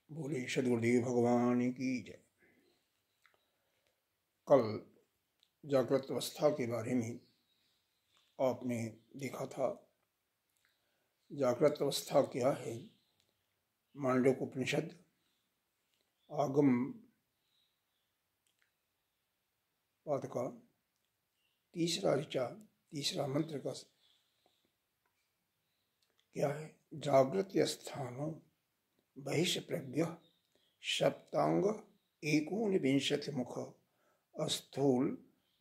बोले सदगुरुदेव भगवान की जय। कल जागृत अवस्था के बारे में आपने देखा था। जागृत अवस्था क्या है? मांडव्य उपनिषद आगम पाद का तीसरा ऋचा तीसरा मंत्र का क्या है? जागृत स्थानो बहिष प्रज्ञ सप्तांग एकोनविंशति मुख स्थूल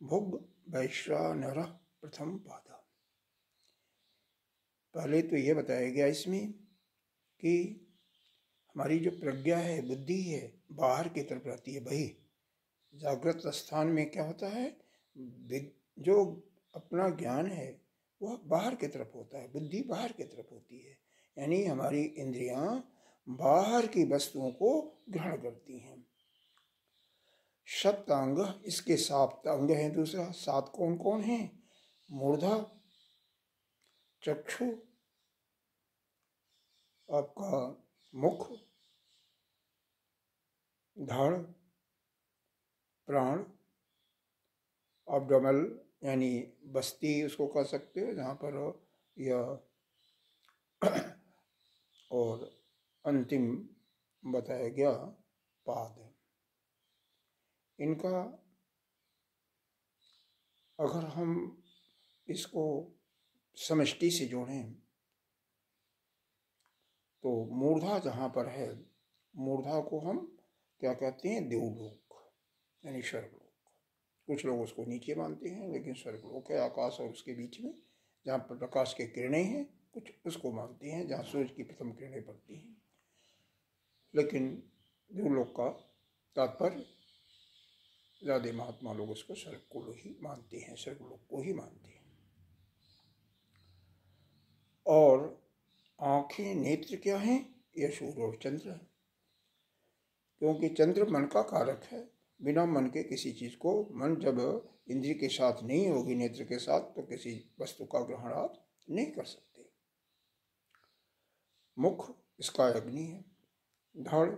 भुग वैश्वानर प्रथम पाद। पहले तो यह बताया गया इसमें कि हमारी जो प्रज्ञा है, बुद्धि है, बाहर की तरफ रहती है। वही जागृत स्थान में क्या होता है? जो अपना ज्ञान है वह बाहर की तरफ होता है, बुद्धि बाहर की तरफ होती है। यानी हमारी इंद्रियां बाहर की वस्तुओं को ग्रहण करती हैं। सप्तांग, इसके 7 अंग हैं। दूसरा 7 कौन कौन हैं? मूर्धा, चक्षु, आपका मुख, धड़, प्राण, एब्डोमेन यानी बस्ती उसको कह सकते हो, जहाँ पर यह और अंतिम बताया गया पाद। इनका अगर हम इसको समष्टि से जोड़ें तो मूर्धा जहाँ पर है, मूर्धा को हम क्या कहते हैं? देवलोक यानी स्वर्गलोक। कुछ लोग उसको नीचे मानते हैं, लेकिन स्वर्गलोक है आकाश और उसके बीच में, जहाँ पर प्रकाश की किरणें हैं। कुछ उसको मानते हैं जहाँ सूर्य की प्रथम किरणें पड़ती हैं। लेकिन देवलोक का तात्पर्य ज़्यादा महात्मा लोग उसको स्वर्ग को ही मानते हैं, स्वर्गलोक को ही मानते हैं। और आंखें, नेत्र क्या हैं? यह सूर्य और चंद्र है, क्योंकि चंद्र मन का कारक है। बिना मन के किसी चीज को, मन जब इंद्रिय के साथ नहीं होगी, नेत्र के साथ, तो किसी वस्तु का ग्रहण आप नहीं कर सकते। मुख, इसका अग्नि है। धड़,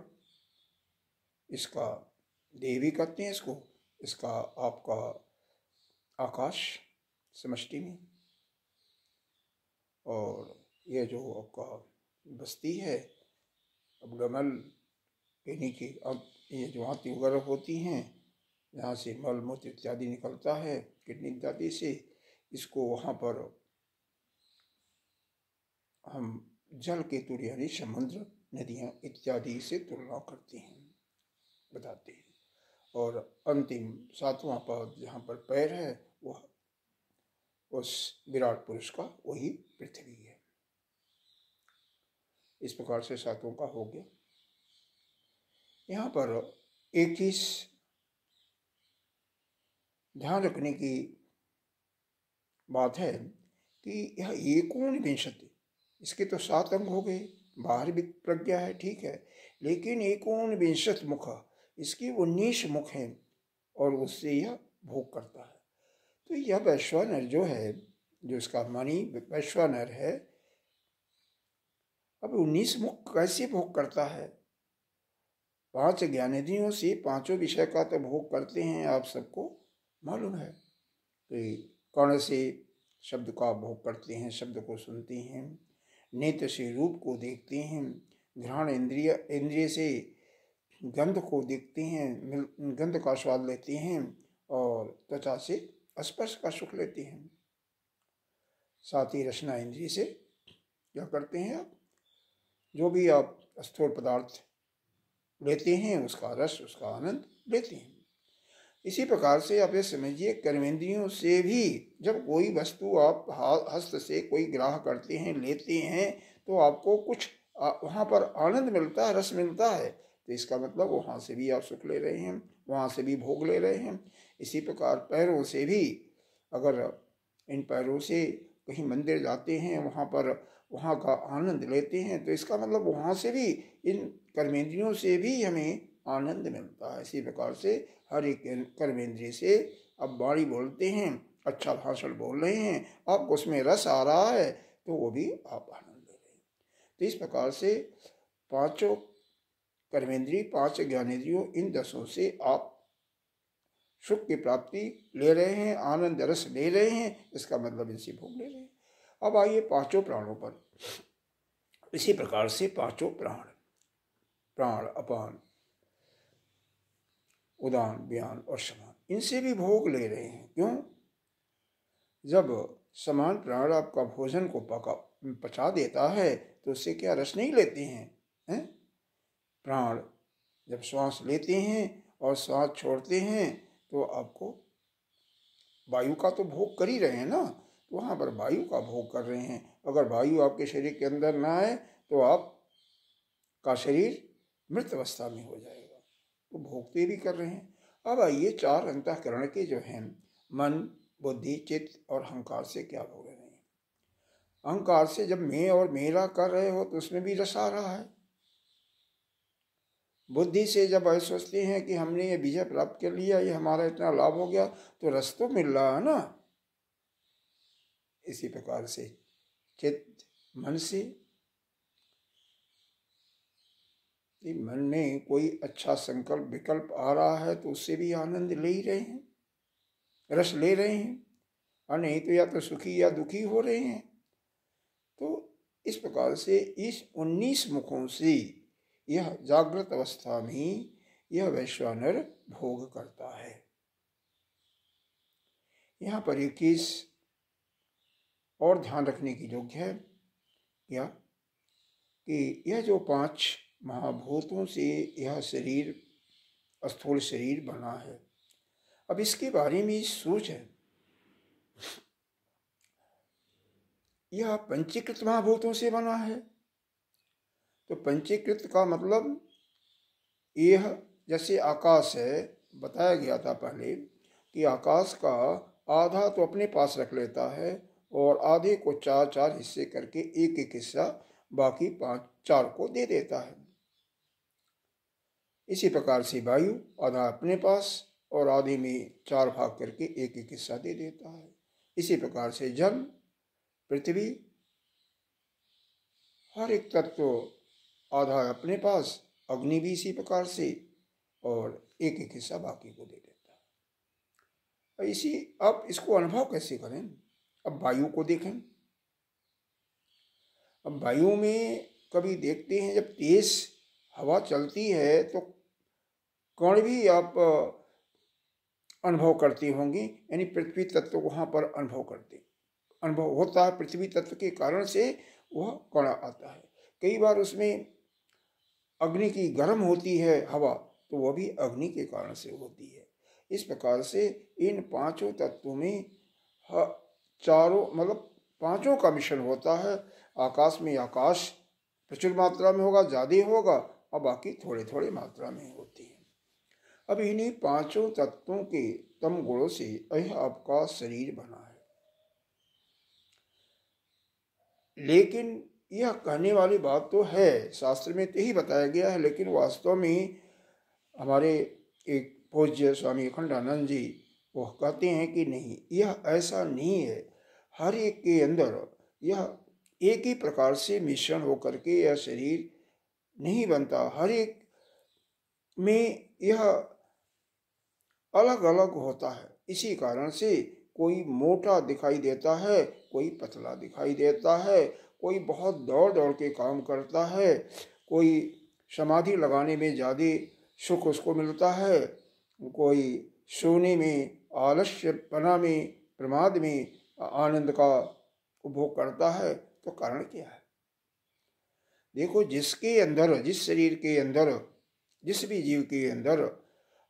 इसका देवी कहते हैं इसको, इसका आपका आकाश समष्टि में। और यह जो आपका बस्ती है एब्डोमेन के नीचे, अब ये जो हाथी वगैरह होती हैं, जहाँ से मल मूत्र इत्यादि निकलता है किडनी इत्यादि से, इसको वहाँ पर हम जल के तुल्य यानी समुद्र, नदियाँ इत्यादि से तुलना करते हैं, बताते हैं। और अंतिम 7वां पद जहाँ पर पैर है, वह उस विराट पुरुष का वही पृथ्वी है। इस प्रकार से 7 का हो गया। यहाँ पर एक चीज ध्यान रखने की बात है कि यह एकोनविंशति, इसके तो 7 अंग हो गए, बाहर भी प्रज्ञा है, ठीक है, लेकिन एकोनविंशति मुख, इसकी 19 मुख हैं और उससे यह भोग करता है। तो यह वैश्वानर जो है, जो इसका मानी वैश्वानर है, अब 19 मुख कैसे भोग करता है? 5 ज्ञानेंद्रियों से 5 विषय का तो भोग करते हैं, आप सबको मालूम है कि कर्ण से शब्द का भोग करते हैं, शब्द को सुनते हैं। नेत्र से रूप को देखते हैं। घ्राण इंद्रिय से गंध को देखते हैं, गंध का स्वाद लेते हैं। और त्वचा से स्पर्श का सुख लेते हैं। साथ ही रसना इंद्रिय से क्या करते हैं? आप जो भी आप स्थूल पदार्थ लेते हैं, उसका रस, उसका आनंद लेते हैं। इसी प्रकार से आप ये समझिए, कर्मेंद्रियों से भी जब कोई वस्तु आप हस्त से कोई ग्राह करते हैं, लेते हैं, तो आपको कुछ वहाँ पर आनंद मिलता है, रस मिलता है। तो इसका मतलब वहाँ से भी आप सुख ले रहे हैं, वहाँ से भी भोग ले रहे हैं। इसी प्रकार पैरों से भी, अगर इन पैरों से कहीं मंदिर जाते हैं, वहाँ पर वहाँ का आनंद लेते हैं, तो इसका मतलब वहाँ से भी, इन कर्मेंद्रियों से भी हमें आनंद मिलता है। इसी प्रकार से हर एक कर्मेंद्रिय से अब वाणी बोलते हैं, अच्छा भाषण बोल रहे हैं, आपको उसमें रस आ रहा है, तो वो भी आप आनंद ले रहे हैं। तो इस प्रकार से 5 कर्मेंद्रिय, 5 ज्ञानेंद्रियों, इन 10 से आप सुख की प्राप्ति ले रहे हैं, आनंद रस ले रहे हैं, इसका मतलब इनसे भोग ले रहे हैं। अब आइए 5 प्राणों पर। इसी प्रकार से 5 प्राण, प्राण, अपान, उदान, व्यान और समान, इनसे भी भोग ले रहे हैं। क्यों? जब समान प्राण आपका भोजन को पचा देता है तो उससे क्या रस नहीं लेते हैं? प्राण जब श्वास लेते हैं और श्वास छोड़ते हैं तो आपको वायु का तो भोग कर ही रहे हैं ना, तो वहाँ पर वायु का भोग कर रहे हैं। अगर वायु आपके शरीर के अंदर ना आए तो आपका शरीर मृत अवस्था में हो जाएगा, तो भोगते भी कर रहे हैं। अब आइए 4 अंतःकरण के जो हैं, मन, बुद्धि, चित्त और अहंकार से क्या भोग रहे हैं। अहंकार से जब मैं और मेरा कर रहे हो तो उसमें भी रस आ रहा है। बुद्धि से जब ऐसे सोचते हैं कि हमने ये विजय प्राप्त कर लिया, ये हमारा इतना लाभ हो गया, तो रस तो मिल रहा है ना। इसी प्रकार से चित्त, मन से, मन में कोई अच्छा संकल्प विकल्प आ रहा है तो उससे भी आनंद ले ही रहे हैं, रस ले रहे हैं, और नहीं तो या तो सुखी या दुखी हो रहे हैं। तो इस प्रकार से इस 19 मुखों से यह जागृत अवस्था में यह वैश्वानर भोग करता है। यहाँ पर एक चीज और ध्यान रखने की योग्य है क्या, कि यह जो 5 महाभूतों से यह शरीर, स्थूल शरीर बना है, अब इसके बारे में सोच है, यह पंचीकृत महाभूतों से बना है। तो पंचीकृत का मतलब यह जैसे आकाश है, बताया गया था पहले कि आकाश का आधा तो अपने पास रख लेता है और आधे को 4-4 हिस्से करके एक एक हिस्सा बाकी 4 को दे देता है। इसी प्रकार से वायु आधा अपने पास और आधे में 4 भाग करके एक एक हिस्सा दे देता है। इसी प्रकार से जल, पृथ्वी, हर एक तत्व आधा अपने पास, अग्नि भी इसी प्रकार से, और एक एक हिस्सा बाकी को दे देता है। इसी अब इसको अनुभव कैसे करें? अब वायु को देखें। अब वायु में कभी देखते हैं जब तेज हवा चलती है तो कण भी आप अनुभव करती होंगी, यानी पृथ्वी तत्व वहाँ पर अनुभव होता है। पृथ्वी तत्व के कारण से वह कण आता है। कई बार उसमें अग्नि की गर्म होती है हवा, तो वह भी अग्नि के कारण से होती है। इस प्रकार से इन 5 तत्वों में चारों मतलब 5 का मिश्रण होता है। आकाश में आकाश प्रचुर मात्रा में होगा, ज़्यादा होगा, और बाकी थोड़े थोड़े मात्रा में होती है। अब इन्हीं 5 तत्वों के तम गुणों से यह आपका शरीर बना है। लेकिन यह कहने वाली बात तो है, शास्त्र में तो यही बताया गया है, लेकिन वास्तव में हमारे एक पूज्य स्वामी अखंडानंद जी वो कहते हैं कि नहीं, यह ऐसा नहीं है। हर एक के अंदर यह एक ही प्रकार से मिश्रण होकर के यह शरीर नहीं बनता। हर एक में यह अलग अलग होता है। इसी कारण से कोई मोटा दिखाई देता है, कोई पतला दिखाई देता है, कोई बहुत दौड़ दौड़ के काम करता है, कोई समाधि लगाने में ज़्यादा सुख उसको मिलता है, कोई सोने में, आलस्यपना में, प्रमाद में आनंद का उपभोग करता है। तो कारण क्या है? देखो, जिसके अंदर, जिस शरीर के अंदर, जिस भी जीव के अंदर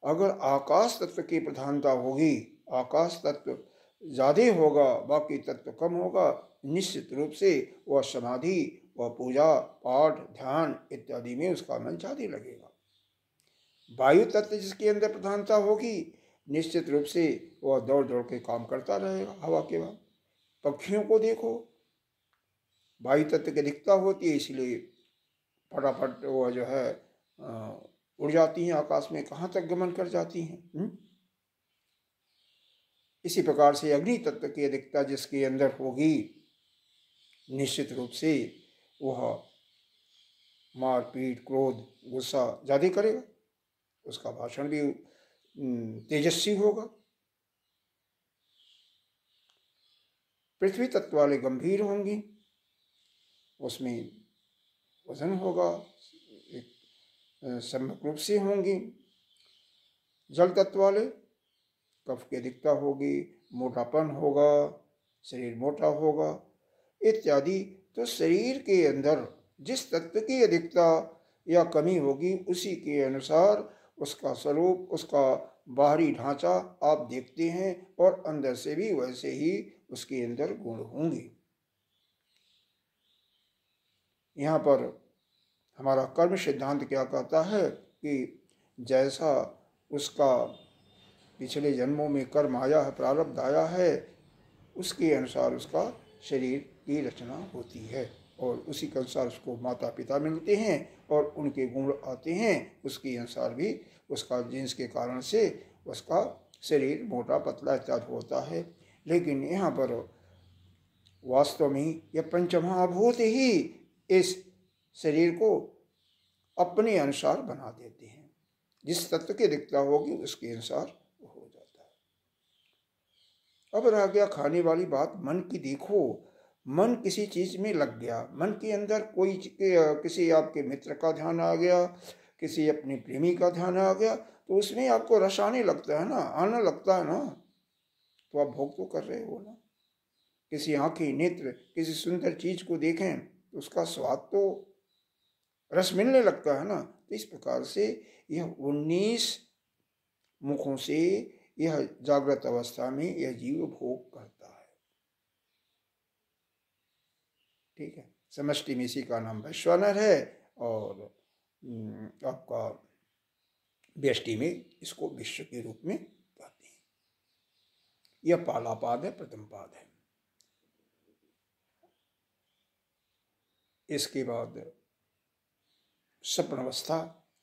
अगर आकाश तत्व की प्रधानता होगी, आकाश तत्व ज़्यादा होगा, बाकी तत्व कम होगा, निश्चित रूप से वह समाधि, वह पूजा पाठ ध्यान इत्यादि में उसका मन ज़्यादा लगेगा। वायु तत्व जिसके अंदर प्रधानता होगी, निश्चित रूप से वह दौड़ दौड़ के काम करता रहेगा हवा के बाद। पक्षियों को देखो, वायु तत्व की अधिकता होती है, इसलिए फटाफट वह जो है उड़ जाती हैं आकाश में, कहाँ तक गमन कर जाती हैं। इसी प्रकार से अग्नि तत्व की अधिकता जिसके अंदर होगी, निश्चित रूप से वह मारपीट, क्रोध, गुस्सा ज़्यादा करेगा, उसका भाषण भी तेजस्वी होगा। पृथ्वी तत्व वाले गंभीर होंगी, उसमें वजन होगा, एक सम्यक रूप से होंगी। जल तत्व वाले कफ की अधिकता होगी, मोटापन होगा, शरीर मोटा होगा इत्यादि। तो शरीर के अंदर जिस तत्व की अधिकता या कमी होगी उसी के अनुसार उसका स्वरूप, उसका बाहरी ढांचा आप देखते हैं, और अंदर से भी वैसे ही उसके अंदर गुण होंगे। यहाँ पर हमारा कर्म सिद्धांत क्या कहता है कि जैसा उसका पिछले जन्मों में कर्म आया है, प्रारब्ध आया है, उसके अनुसार उसका शरीर की रचना होती है, और उसी के अनुसार उसको माता पिता मिलते हैं और उनके गुण आते हैं, उसके अनुसार भी उसका जीन्स के कारण से उसका शरीर मोटा पतला इत्यादि होता है। लेकिन यहाँ पर वास्तव में यह पंचमहाभूत ही इस शरीर को अपने अनुसार बना देते हैं। जिस तत्व की अधिकता होगी उसके अनुसार हो जाता है। अब रह गया खाने वाली बात मन की। देखो, मन किसी चीज में लग गया, मन के अंदर कोई किसी आपके मित्र का ध्यान आ गया, किसी अपने प्रेमी का ध्यान आ गया, तो उसमें आपको रस आने लगता है ना, आना लगता है ना, तो आप भोग तो कर रहे हो ना। किसी आंखें, नेत्र किसी सुंदर चीज को देखें तो उसका स्वाद तो रस मिलने लगता है ना। तो इस प्रकार से यह 19 मुखों से यह जागृत अवस्था में यह जीव भोग करता है। ठीक है, समष्टि में इसी का नाम वैश्वानर है, और आपका व्यष्टि में इसको विश्व के रूप में कहते हैं। यह पहला पाद है, प्रथम पाद है। इसके बाद स्वप्न अवस्था।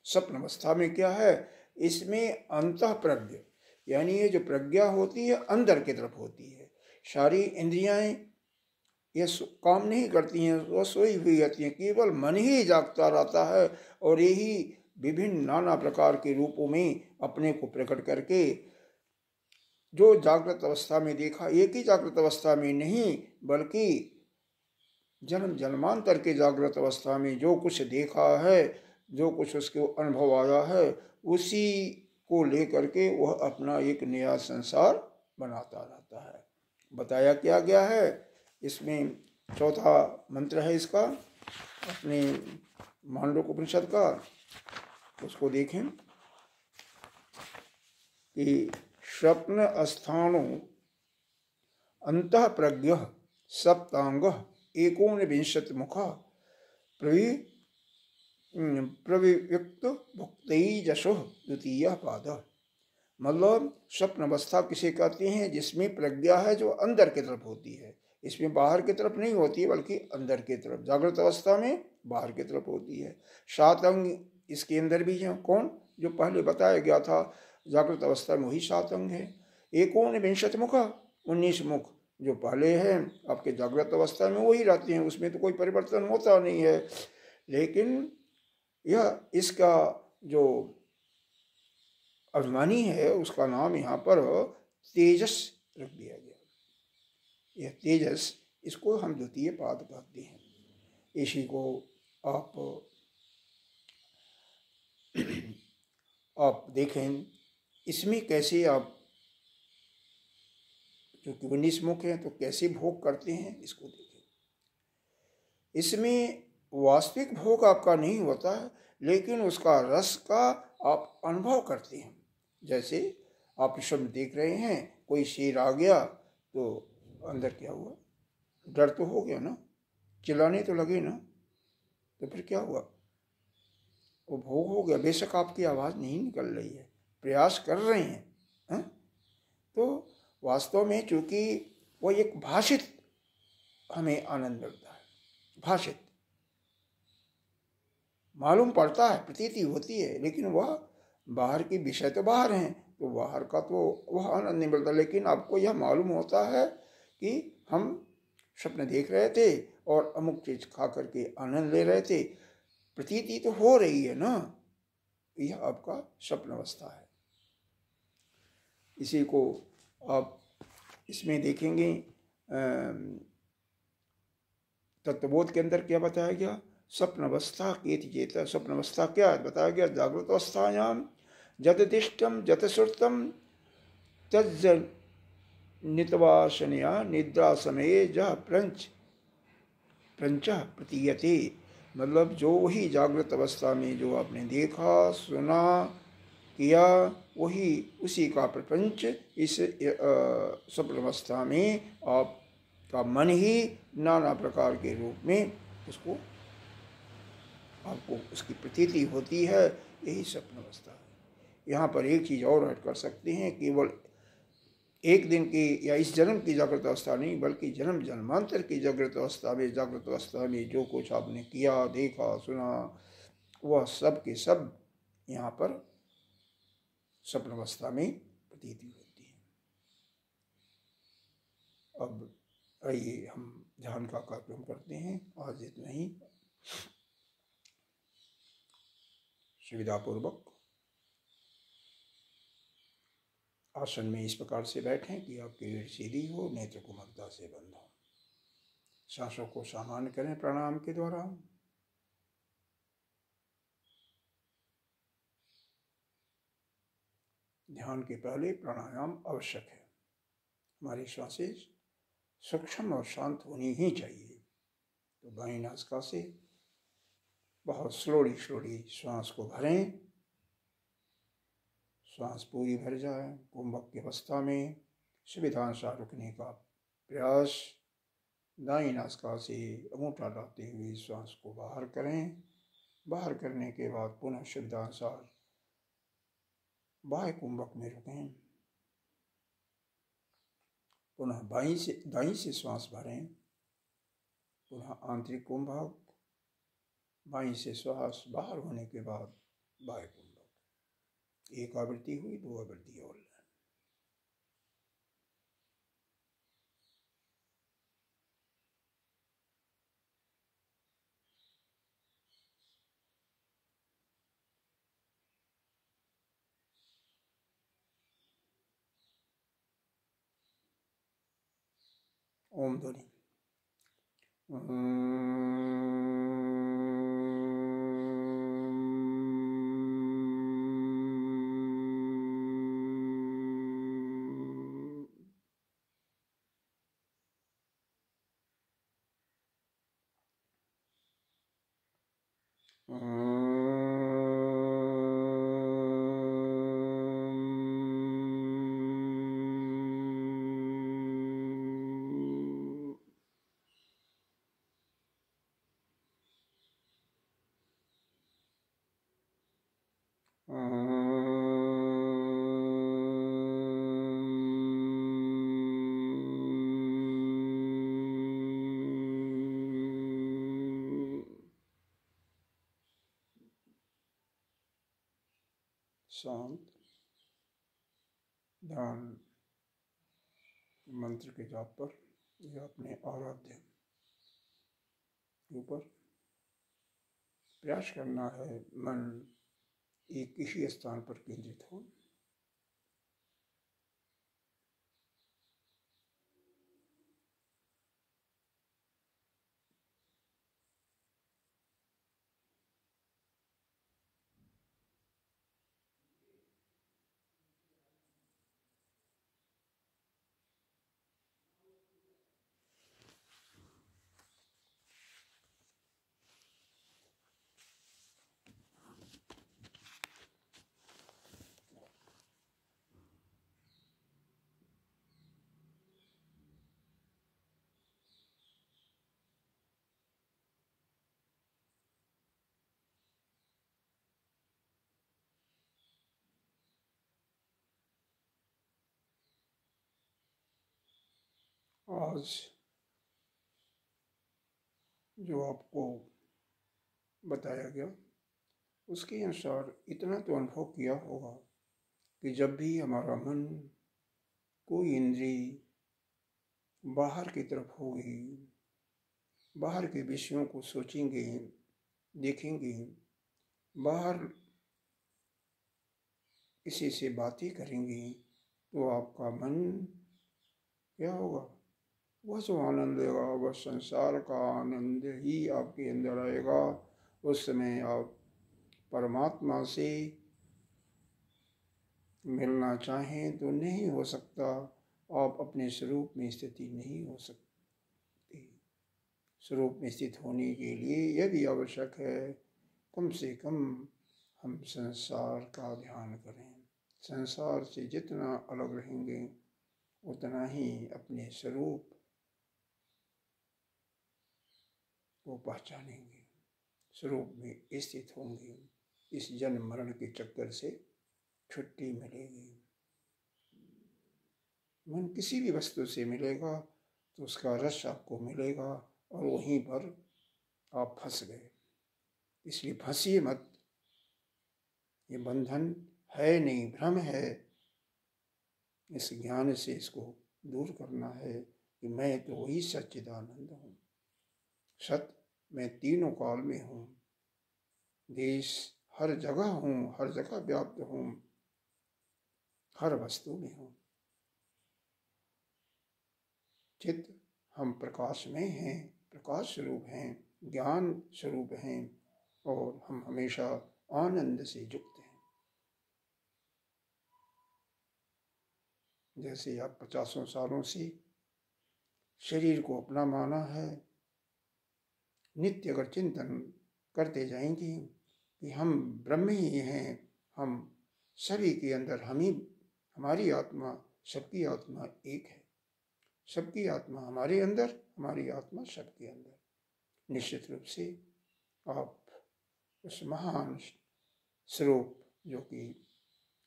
स्वप्न अवस्था में क्या है, इसमें अंतः प्रज्ञ, यानी ये जो प्रज्ञा होती है अंदर की तरफ होती है। सारी इंद्रियां ये काम नहीं करती हैं, वह सोई हुई रहती हैं, केवल मन ही जागता रहता है, और यही विभिन्न नाना प्रकार के रूपों में अपने को प्रकट करके जो जागृत अवस्था में देखा, एक ही जागृत अवस्था में नहीं बल्कि जन्म जन्मांतर के जागृत अवस्था में जो कुछ देखा है, जो कुछ उसके अनुभव आया है, उसी को लेकर के वह अपना एक नया संसार बनाता रहता है। बताया क्या गया है इसमें, चौथा मंत्र है इसका अपने मांडूक्योपनिषद का, उसको देखें कि स्वप्न स्थानो अंतः प्रज्ञ सप्तांग 19 मुख प्रविव्यक्त भुक्तैजसो द्वितीय पाद। मतलब स्वप्न अवस्था किसे कहते हैं, जिसमें प्रज्ञा है जो अंदर की तरफ होती है, इसमें बाहर की तरफ नहीं होती है बल्कि अंदर की तरफ। जागृत अवस्था में बाहर की तरफ होती है। 7 अंग इसके अंदर भी हैं। कौन? जो पहले बताया गया था, जागृत अवस्था में वही 7 अंग है। 19 मुख, 19 मुख जो पहले हैं आपके जागृत अवस्था में वही रहते हैं, उसमें तो कोई परिवर्तन होता नहीं है। लेकिन यह इसका जो अभिमानी है उसका नाम यहाँ पर तेजस रख दिया गया। यह तेजस, इसको हम द्वितीय पाद कहते हैं। इसी को आप देखें, इसमें कैसे आप जो 19 मुख हैं तो कैसे भोग करते हैं इसको देखें। इसमें वास्तविक भोग आपका नहीं होता है, लेकिन उसका रस का आप अनुभव करते हैं। जैसे आप विश्व में देख रहे हैं, कोई शेर आ गया तो अंदर क्या हुआ, डर तो हो गया ना, चिल्लाने तो लगे ना, तो फिर क्या हुआ, वो भोग हो गया। बेशक आपकी आवाज़ नहीं निकल रही है, प्रयास कर रहे हैं, तो वास्तव में चूंकि वो एक भाषित हमें आनंद मिलता है, भाषित मालूम पड़ता है, प्रतीति होती है, लेकिन वह बाहर की विषय तो बाहर हैं, तो बाहर का तो वह आनंद नहीं मिलता। लेकिन आपको यह मालूम होता है कि हम स्वप्न देख रहे थे और अमुक चीज खा करके आनंद ले रहे थे, प्रतीति तो हो रही है ना, यह आपका स्वप्न अवस्था है। इसी को आप इसमें देखेंगे तत्वबोध के अंदर क्या बताया गया, स्वप्न अवस्था केति चेत। स्वप्न अवस्था क्या है बताया गया, जागृत अवस्थायाम जतदिष्टम जतश्रुतम तज्ज नितवासनया निद्रा समय जह प्रंच प्रतीयते। मतलब जो वही जागृत अवस्था में जो आपने देखा सुना किया, वही उसी का प्रपंच इस स्वप्न अवस्था में आपका मन ही नाना प्रकार के रूप में उसको आपको उसकी प्रतीति होती है, यही स्वप्न अवस्था है। यहाँ पर एक चीज़ और ऐड कर सकते हैं, केवल एक दिन की या इस जन्म की जागृत अवस्था नहीं, बल्कि जन्म जन्मांतर की जागृत अवस्था में जो कुछ आपने किया देखा सुना, वह सब के सब यहाँ पर स्वप्न अवस्था में प्रतीति होती है। अब आइए हम ध्यान का कार्यक्रम करते हैं। आज इतना ही। सुविधापूर्वक आसन में इस प्रकार से बैठें कि आपकी रीढ़ सीधी हो, नेत्र कुमकता से बंद हो। सांसों को सामान्य करें प्राणायाम के द्वारा। ध्यान के पहले प्राणायाम आवश्यक है। हमारी सांसें सूक्ष्म और शांत होनी ही चाहिए। तो बाईं नासिका से बहुत स्लोली श्वास को भरें। श्वास पूरी भर जाए। कुंभक की अवस्था में सुविधानुसार रुकने का प्रयास। दाईं नासिका से अंगूठा डालते हुए श्वास को बाहर करें। बाहर करने के बाद पुनः सुविधानुसार बाएं कुंभक में रुकें। पुनः दाईं से श्वास भरें। पुनः आंतरिक कुंभक। बाईं से श्वास बाहर होने के बाद बाएं कुंभक। एक आवृत्ति हुई, दो आवृत्ति और। ओम ध्वनि। शांत ध्यान मंत्र के जाप पर या अपने आराध्य ऊपर प्रयास करना है मन एक किसी स्थान पर केंद्रित हो। आज जो आपको बताया गया उसके अनुसार इतना तो अनुभव किया होगा कि जब भी हमारा मन कोई इंद्रिय बाहर की तरफ होगी, बाहर के विषयों को सोचेंगे, देखेंगे, बाहर किसी से बातें करेंगे, तो आपका मन क्या होगा? वह जो आनंद लेगा, वह संसार का आनंद ही आपके अंदर आएगा। उस समय आप परमात्मा से मिलना चाहें तो नहीं हो सकता, आप अपने स्वरूप में स्थिति नहीं हो सकती। स्वरूप में स्थित होने के लिए यह भी आवश्यक है, कम से कम हम संसार का ध्यान करें। संसार से जितना अलग रहेंगे उतना ही अपने स्वरूप को पहचानेंगे, स्वरूप में स्थित होंगे। इस जन्म मरण के चक्कर से छुट्टी मिलेगी। मन किसी भी वस्तु से मिलेगा तो उसका रस आपको मिलेगा और वहीं पर आप फंस गए। इसलिए फंसिए मत, ये बंधन है नहीं, भ्रम है। इस ज्ञान से इसको दूर करना है कि मैं तो वही सच्चिदानंद हूँ। सत मैं तीनों काल में हूँ, देश हर जगह हूँ, हर जगह व्याप्त हूँ, हर वस्तु में हूँ। चित्त हम प्रकाश में हैं, प्रकाश स्वरूप हैं, ज्ञान स्वरूप हैं और हम हमेशा आनंद से युक्त हैं। जैसे आप 50 सालों से शरीर को अपना माना है, नित्य अगर चिंतन करते जाएंगे कि हम ब्रह्म ही हैं, हम सभी के अंदर हम ही, हमारी आत्मा, सबकी आत्मा एक है, सबकी आत्मा हमारे अंदर, हमारी आत्मा सबके अंदर, निश्चित रूप से आप उस महान स्वरूप जो कि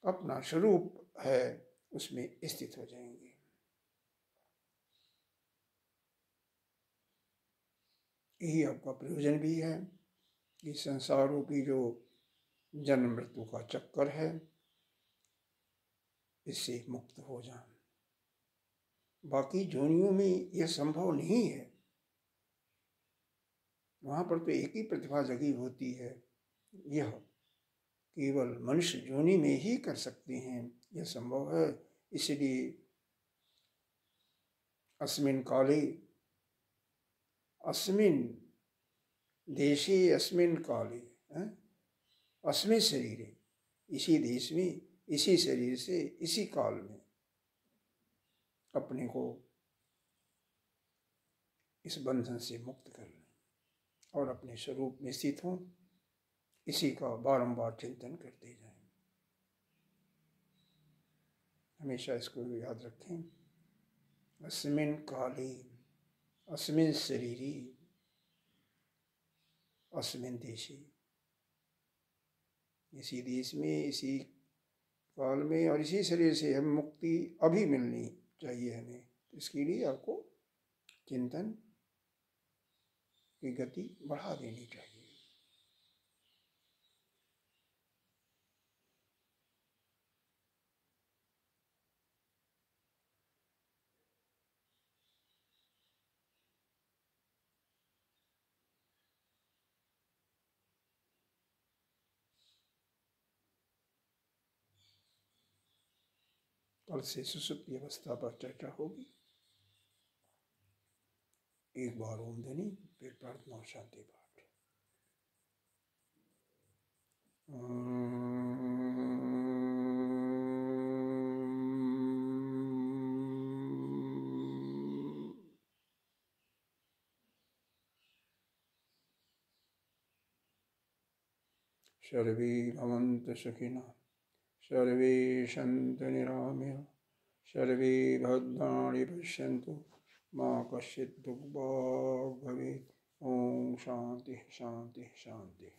अपना स्वरूप है उसमें स्थित हो जाएंगे। यही आपका प्रयोजन भी है कि संसार रूपी जो जन्म मृत्यु का चक्कर है इससे मुक्त हो जाएं। बाकी जोनियों में यह संभव नहीं है, वहाँ पर तो एक ही प्रतिभा जगी होती है, यह केवल मनुष्य जोनि में ही कर सकते हैं, यह संभव है। इसलिए अस्मिन् काले अस्मिन् देशे अस्मिन् काले अस्मिन् शरीरे, इसी देश में, इसी शरीर से, इसी काल में अपने को इस बंधन से मुक्त कर लें और अपने स्वरूप में स्थित हों। इसी का बारंबार चिंतन करते जाएं। हमेशा इसको याद रखें, अस्मिन् काले अस्मिन् शरीरे अस्मिन् देशे, इसी देश में, इसी काल में और इसी शरीर से हम मुक्ति अभी मिलनी चाहिए हमें। इसके लिए आपको चिंतन की गति बढ़ा देनी चाहिए। कल से सुषुप्ति अवस्था पर चर्चा होगी। एक बार ओम ध्वनि, फिर प्रार्थना और शांति पाठ। सर्वे भवन्तु सुखिनः, सर्वे सन्तु निरामयाः, सर्वे भद्राणि पश्यन्तु, मा कश्चित् दुःखभाग् भवेत्। ओम शांति शांति शांति।